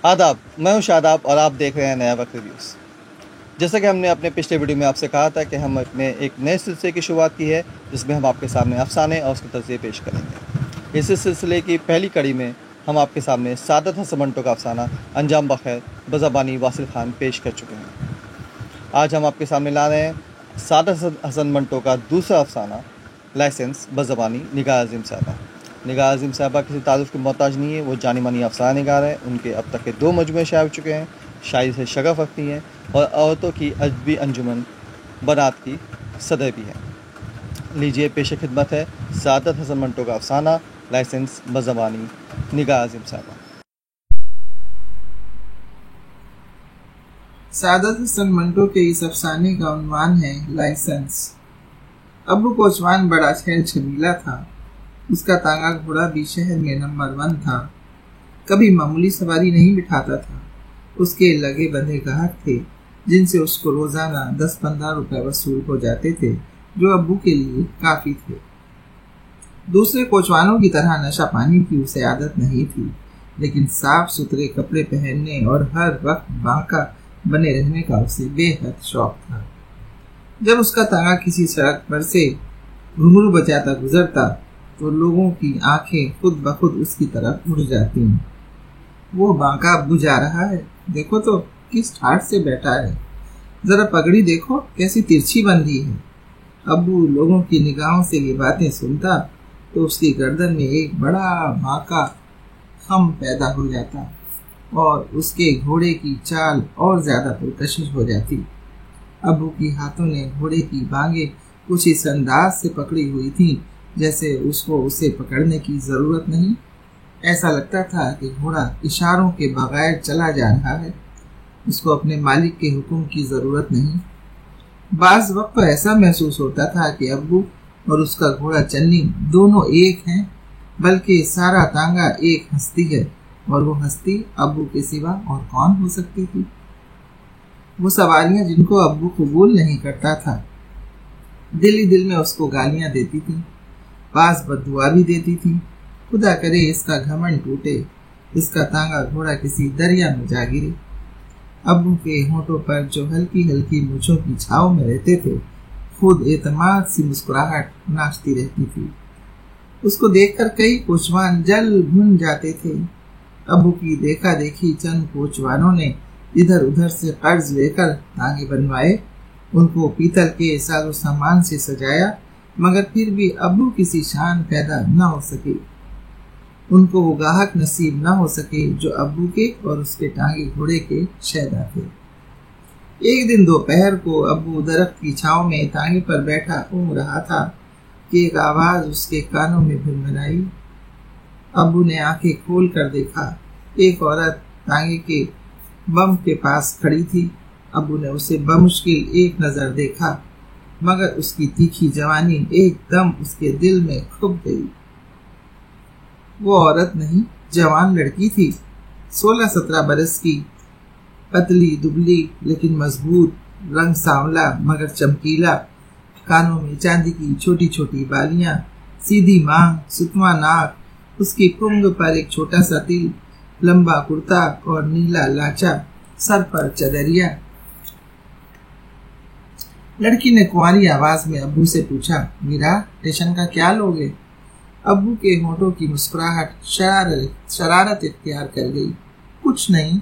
آداب، میں ہوں شاداب اور آپ دیکھ رہے ہیں نیا وقت ریویوز۔ جیسا کہ ہم نے اپنے پچھلے ویڈیو میں آپ سے کہا تھا کہ ہم اپنے ایک نئے سلسلے کی شروعات کی ہے جس میں ہم آپ کے سامنے افسانے اور اس کے تجزیے پیش کریں گے۔ اس سلسلے کی پہلی کڑی میں ہم آپ کے سامنے سعادت حسن منٹو کا افسانہ انجام بخیر بزبانی واصل خان پیش کر چکے ہیں۔ آج ہم آپ کے سامنے لا رہے ہیں سعادت حسن منٹو کا دوسرا افسانہ لائسنس بزبانی نگار عظیم صاحبہ۔ نگار عظیم صاحبہ کسی تعارف کی محتاج نہیں ہے، وہ جانی مانی افسانہ نگار ہیں۔ ان کے اب تک کے 2 مجموعے شائع ہو چکے ہیں، شاعری سے شگف رکھتی ہیں اور عورتوں کی ادبی انجمن بنات کی صدر بھی ہیں۔ لیجیے پیش خدمت ہے سعادت حسن منٹو کا افسانہ لائسنس بزبانی نگار عظیم صاحبہ۔ سعادت حسن منٹو کے اس افسانے کا عنوان ہے لائسنس۔ ابو کوچوان بڑا چھیل چھبیلا تھا۔ اس کا تانگا گھوڑا بھی شہر میں نمبر 1 تھا۔ کبھی معمولی سواری نہیں بٹھاتا تھا۔ اس کے لگے بندھے گاہک تھے جن سے اس کو روزانہ 10-15 روپے وصول ہو جاتے تھے، جو ابو کے لیے کافی تھے۔ دوسرے کوچوانوں کی طرح نشہ پانی کی اسے عادت نہیں تھی، لیکن صاف ستھرے کپڑے پہننے اور ہر وقت بانکا بنے رہنے کا اسے بے حد شوق تھا۔ جب اس کا تانگا کسی سڑک پر سے گھنگرو بجاتا گزرتا تو لوگوں کی آنکھیں خود بخود اس کی طرف اڑ جاتی۔ وہ بانکا ابو جا رہا ہے، دیکھو تو کس ٹھاٹ سے بیٹھا ہے، ذرا پگڑی دیکھو کیسی ترچھی بندھی ہے۔ ابو لوگوں کی نگاہوں سے یہ باتیں سنتا تو اس کی گردن میں ایک بڑا بانکا خم پیدا ہو جاتا اور اس کے گھوڑے کی چال اور زیادہ پرکشش ہو جاتی۔ ابو کی ہاتھوں نے گھوڑے کی بانگیں کچھ اس انداز سے پکڑی ہوئی تھیں جیسے اس کو اسے پکڑنے کی ضرورت نہیں۔ ایسا لگتا تھا کہ گھوڑا اشاروں کے بغیر چلا جا رہا ہے، اس کو اپنے مالک کے حکم کی ضرورت نہیں۔ بعض وقت تو ایسا محسوس ہوتا تھا کہ ابو اور اس کا گھوڑا چنی دونوں ایک ہیں، بلکہ سارا تانگا ایک ہستی ہے، اور وہ ہستی ابو کے سوا اور کون ہو سکتی تھی؟ وہ سواریاں جن کو ابو قبول نہیں کرتا تھا، دل ہی دل میں اس کو گالیاں دیتی تھی، بعض بددعا بھی دیتی تھی۔ خدا کرے اس کا گھمنڈ ٹوٹے، اس کا تانگا گھوڑا کسی دریا میں جا گرے۔ ابو کے ہونٹوں پر جو ہلکی ہلکی مونچھوں کی چھاؤں میں رہتے تھے، خود اعتماد سی مسکراہٹ ناچتی رہتی تھی۔ اس کو دیکھ کر کئی کوچوان جل بھن جاتے تھے۔ ابو کی دیکھا دیکھی چند کوچوانوں نے ادھر ادھر سے قرض لے کر تانگے بنوائے، ان کو پیتل کے ساز و سامان سے سجایا، مگر پھر بھی ابو کسی شان پیدا نہ ہو سکے۔ ان کو وہ گاہک نصیب نہ ہو سکے جو ابو کے اور اس کے ٹانگے گھوڑے کے شیدا تھے۔ ایک دن دوپہر کو ابو درخت کی چھاؤں میں تانگے پر بیٹھا اونگ رہا تھا کہ ایک آواز اس کے کانوں میں بھنبھنائی۔ ابو نے آنکھیں کھول کر دیکھا، ایک عورت تانگے کے بم کے پاس کھڑی تھی۔ ابو نے اسے بمشکل ایک نظر دیکھا، مگر اس کی تیکھی جوانی ایک دم اس کے دل میں کھپ گئی۔ وہ عورت نہیں، جوان لڑکی تھی، 16-17 برس کی، پتلی دبلی لیکن مضبوط، رنگ سانولا مگر چمکیلا، کانوں میں چاندی کی چھوٹی چھوٹی بالیاں، سیدھی مانگ، ستواں ناک، اس کی پنگ پر ایک چھوٹا سا تل، لمبا کرتا اور نیلا لاچا، سر پر چدریا۔ لڑکی نے کنواری آواز میں ابو سے پوچھا، میرا ٹیشن کا کیا لوگے؟ ابو کے ہونٹوں کی مسکراہٹ شرارت اختیار کر گئی۔ کچھ نہیں۔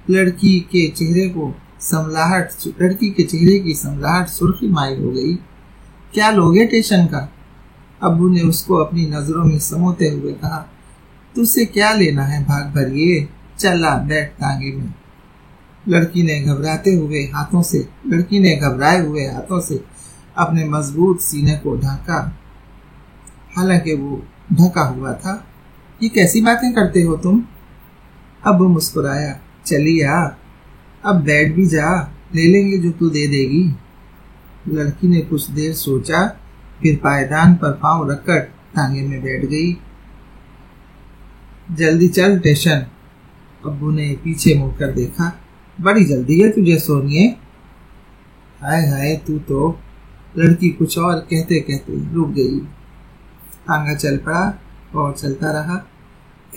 لڑکی کے چہرے کی سنبلاہٹ سرخی مائل ہو گئی۔ کیا لوگے ٹیشن کا؟ ابو نے اس کو اپنی نظروں میں سموتے ہوئے کہا، تجھ سے کیا لینا ہے بھاگ بھریے، چلا بیٹھ تانگے میں۔ لڑکی نے گھبرائے ہوئے ہاتھوں سے اپنے مضبوط سینے کو ڈھانکا، حالانکہ وہ ڈھکا ہوا تھا۔ یہ کیسی باتیں کرتے ہو تم؟ ابو مسکرایا، چلی آ، اب بیٹھ بھی جا، لے لیں گے جو تو دے دے گی۔ لڑکی نے کچھ دیر سوچا، پھر پائیدان پر پاؤں رکھ کر ٹانگے میں بیٹھ گئی۔ جلدی چل ٹیشن۔ ابو نے پیچھے مڑ کر دیکھا، بڑی جلدی ہے تجھے سونیے؟ ہائے ہائے تو تو۔ لڑکی کچھ اور کہتے کہتے رک گئی۔ تانگا چل پڑا اور چلتا رہا۔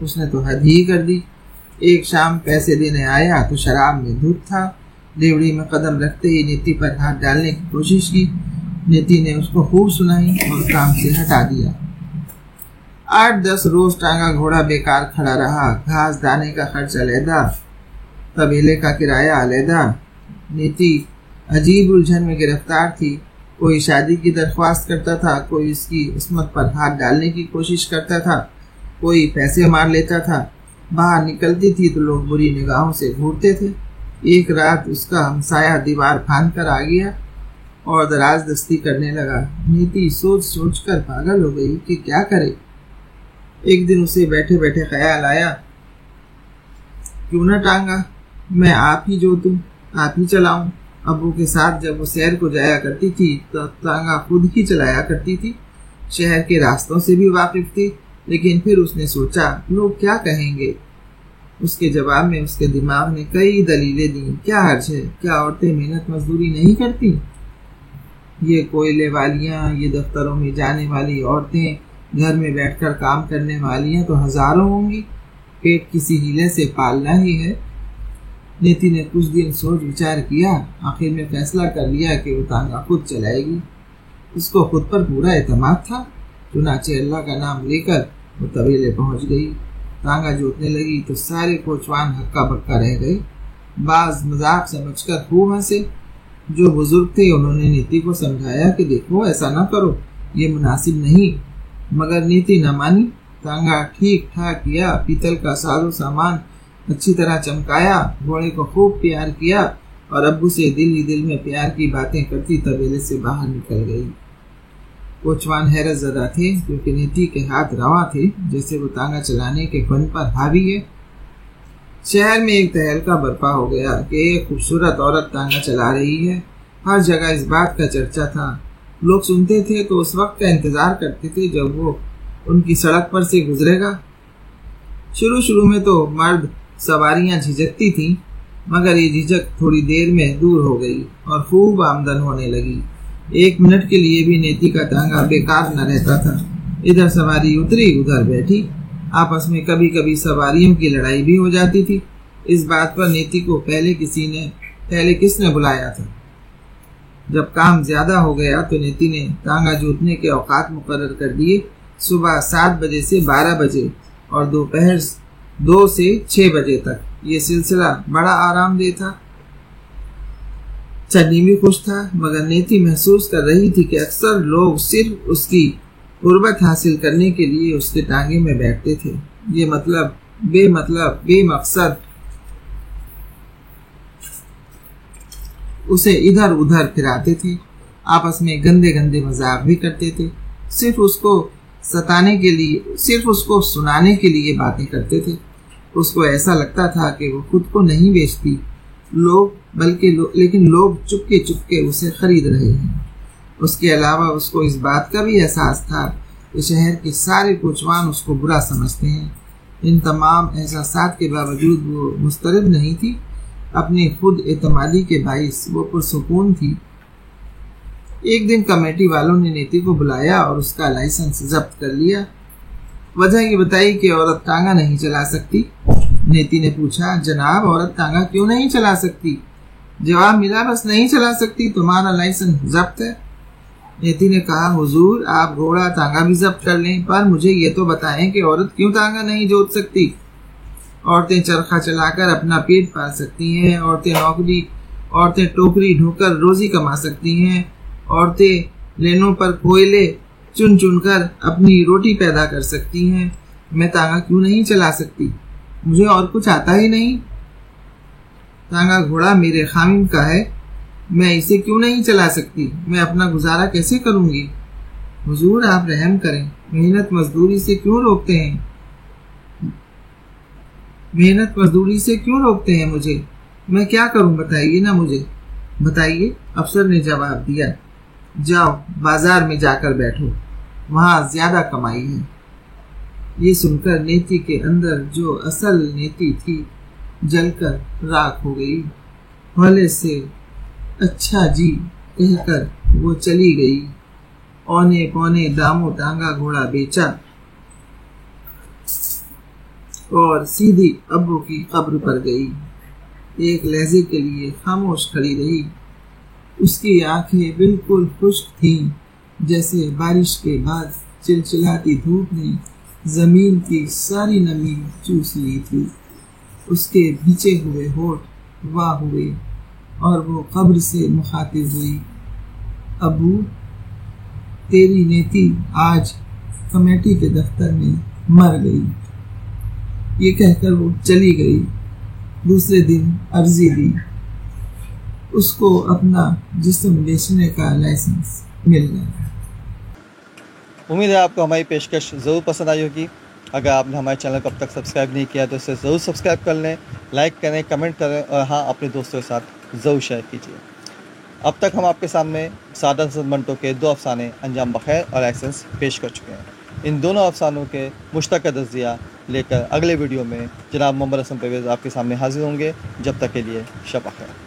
اس نے تو حد ہی کر دی۔ ایک شام پیسے دینے آیا تو شراب میں دھت تھا۔ ڈیوڑی میں قدم رکھتے ہی نیتی پر ہاتھ ڈالنے کی کوشش کی۔ نیتی نے اس کو خوب سنائی اور کام سے ہٹا دیا۔ 8-10 روز ٹانگا گھوڑا بیکار کھڑا رہا۔ گھاس دانے کا خرچ علیحدہ، طبیلے کا کرایہ علیحدہ۔ نیتی عجیب الجھن میں گرفتار تھی۔ کوئی شادی کی درخواست کرتا تھا، کوئی اس کی عصمت پر ہاتھ ڈالنے کی کوشش کرتا تھا، کوئی پیسے مار لیتا تھا۔ باہر نکلتی تھی تو لوگ بری نگاہوں سے گھورتے تھے۔ ایک رات اس کا ہمسایہ دیوار پھاند کر آ گیا اور دراز دستی کرنے لگا۔ نیتی سوچ سوچ کر پاگل ہو گئی کہ کیا کرے۔ ایک دن اسے بیٹھے بیٹھے خیال آیا، کیوں نہ ٹانگا میں آپ ہی جوتوں، آپ ہی چلاؤں۔ ابو کے ساتھ جب وہ سیر کو جایا کرتی تھی تو ٹانگا خود ہی چلایا کرتی تھی۔ شہر کے راستوں سے بھی واقف تھی، لیکن پھر اس نے سوچا لوگ کیا کہیں گے۔ اس کے جواب میں اس کے دماغ نے کئی دلیلیں دیں۔ کیا حرج ہے؟ کیا عورتیں محنت مزدوری نہیں کرتی؟ یہ کوئلے والیاں، یہ دفتروں میں جانے والی عورتیں، گھر میں بیٹھ کر کام کرنے والیاں تو ہزاروں ہوں گی۔ پیٹ کسی ہیلے سے پالنا ہی ہے۔ نیتی نے کچھ دن سوچ وچار کیا، آخر میں فیصلہ کر لیا کہ وہ ٹانگا خود چلائے گی۔ اس کو خود پر پورا اعتماد تھا۔ چنانچہ اللہ کا نام لے کر وہ طویلے پہنچ گئی۔ ٹانگا جوتنے لگی تو سارے کوچوان ہکا بکا رہ گئے۔ بعض مذاق سمجھ کر خوب ہنسے۔ جو بزرگ تھے انہوں نے نیتی کو سمجھایا کہ دیکھو ایسا نہ کرو، یہ مناسب نہیں، مگر نیتی نہ مانی۔ ٹانگا ٹھیک ٹھاک کیا، پیتل کا ساز و سامان اچھی طرح چمکایا، گھوڑے کو خوب پیار کیا اور ابو سے دل ہی دل میں پیار کی باتیں کرتی طویلے سے باہر نکل گئی۔ کوچوان حیرت زدہ تھے کیونکہ نیتی کے ہاتھ رواں تھے، جیسے وہ ٹانگا چلانے کے فن پر حاوی ہے۔ شہر میں ایک تہلکہ برپا ہو گیا کہ ایک خوبصورت عورت ٹانگا چلا رہی ہے۔ ہر جگہ اس بات کا چرچا تھا۔ لوگ سنتے تھے تو اس وقت کا انتظار کرتے تھے جب وہ ان کی سڑک پر سے گزرے گا۔ شروع میں تو مرد سواریاں جھجکتی تھیں، مگر یہ جھجک تھوڑی دیر میں دور ہو گئی اور خوب آمدن ہونے لگی۔ 1 منٹ کے لیے بھی نیتی کا ٹانگا بیکار نہ رہتا تھا۔ ادھر سواری اتری، ادھر بیٹھی۔ آپس میں کبھی کبھی سواریوں کی لڑائی بھی ہو جاتی تھی۔ اس بات پر نیتی کو پہلے کس نے بلایا تھا؟ جب کام زیادہ ہو گیا تو نیتی نے ٹانگا جوتنے کے اوقات مقرر کر دیے۔ صبح 7 بجے سے 12 بجے اور دوپہر 2 سے 6 بجے تک۔ یہ سلسلہ بڑا آرام دہ تھا۔ چنی بھی خوش تھا، مگر نیتی محسوس کر رہی تھی کہ اکثر لوگ صرف اس کی قربت حاصل کرنے کے لیے اس کے ٹانگے میں بیٹھتے تھے۔ یہ بے مقصد اسے ادھر ادھر پھراتے تھے، آپس میں گندے مذاق بھی کرتے تھے، صرف اس کو سنانے کے لیے باتیں کرتے تھے۔ اس کو ایسا لگتا تھا کہ وہ خود کو نہیں بیچتی، لیکن لوگ چپکے اسے خرید رہے ہیں۔ اس کے علاوہ اس کو اس بات کا بھی احساس تھا کہ شہر کے سارے کوچوان اس کو برا سمجھتے ہیں۔ ان تمام احساسات کے باوجود وہ مضطرب نہیں تھی۔ اپنی خود اعتمادی کے باعث وہ پرسکون تھی۔ ایک دن کمیٹی والوں نے نیتی کو بلایا اور اس کا لائسنس ضبط کر لیا۔ وجہ یہ بتائی کہ عورت ٹانگا نہیں چلا سکتی۔ نیتی نے پوچھا، جناب عورت ٹانگا کیوں نہیں چلا سکتی؟ جواب ملا، بس نہیں چلا سکتی، تمہارا لائسنس ضبط ہے۔ نیتی نے کہا، حضور آپ گھوڑا ٹانگا بھی ضبط کر لیں، پر مجھے یہ تو بتائیں کہ عورت کیوں ٹانگا نہیں جوت سکتی؟ عورتیں چرخہ چلا کر اپنا پیٹ پال سکتی ہیں، عورتیں ٹوکری ڈھو کر روزی کما سکتی ہیں، عورتیں لینوں پر کوئلے چن کر اپنی روٹی پیدا کر سکتی ہیں۔ میں ٹانگا کیوں نہیں چلا سکتی؟ مجھے اور کچھ آتا ہی نہیں۔ ٹانگا گھوڑا میرے خامن کا ہے، میں اسے کیوں نہیں چلا سکتی؟ میں اپنا گزارا کیسے کروں گی؟ حضور آپ رحم کریں، محنت مزدوری سے کیوں روکتے ہیں مجھے؟ میں کیا کروں بتائیے نا مجھے، بتائیے۔ افسر نے جواب دیا، جاؤ بازار میں جا کر بیٹھو، وہاں زیادہ کمائی ہے۔ یہ سن کر نیتی کے اندر جو اصل نیتی تھی جل کر راکھ ہو گئی۔ ہولے سے اچھا جی کہہ کر وہ چلی گئی۔ اونے پونے داموں ٹانگا گھوڑا بیچا۔ اور سیدھی ابو کی قبر پر گئی۔ ایک لہجے کے لیے خاموش کھڑی رہی۔ اس کی آنکھیں بالکل خشک تھیں، جیسے بارش کے بعد چلچلاتی دھوپ نے زمین کی ساری نمی چوس لی تھی۔ اس کے بھیچے ہوئے ہونٹ واہ ہوئے اور وہ قبر سے مخاطب ہوئی، ابو، تیری نیتی آج کمیٹی کے دفتر میں مر گئی۔ یہ کہہ کر وہ چلی گئی۔ دوسرے دن عرضی دی، اس کو اپنا جسم بیچنے کا لائسنس مل گیا۔ امید ہے آپ کو ہماری پیشکش ضرور پسند آئی ہوگی۔ اگر آپ نے ہمارے چینل کو اب تک سبسکرائب نہیں کیا تو اسے ضرور سبسکرائب کر لیں، لائک کریں، کمنٹ کریں اور ہاں اپنے دوستوں کے ساتھ ضرور شیئر کیجیے۔ اب تک ہم آپ کے سامنے سعادت حسن منٹو کے 2 افسانے انجام بخیر اور لائسنس پیش کر چکے ہیں۔ ان دونوں افسانوں کے مشترکہ تجزیہ لے کر اگلے ویڈیو میں جناب محمد حسن پرویز آپ کے سامنے حاضر ہوں گے۔ جب تک کے لیے شب بخیر۔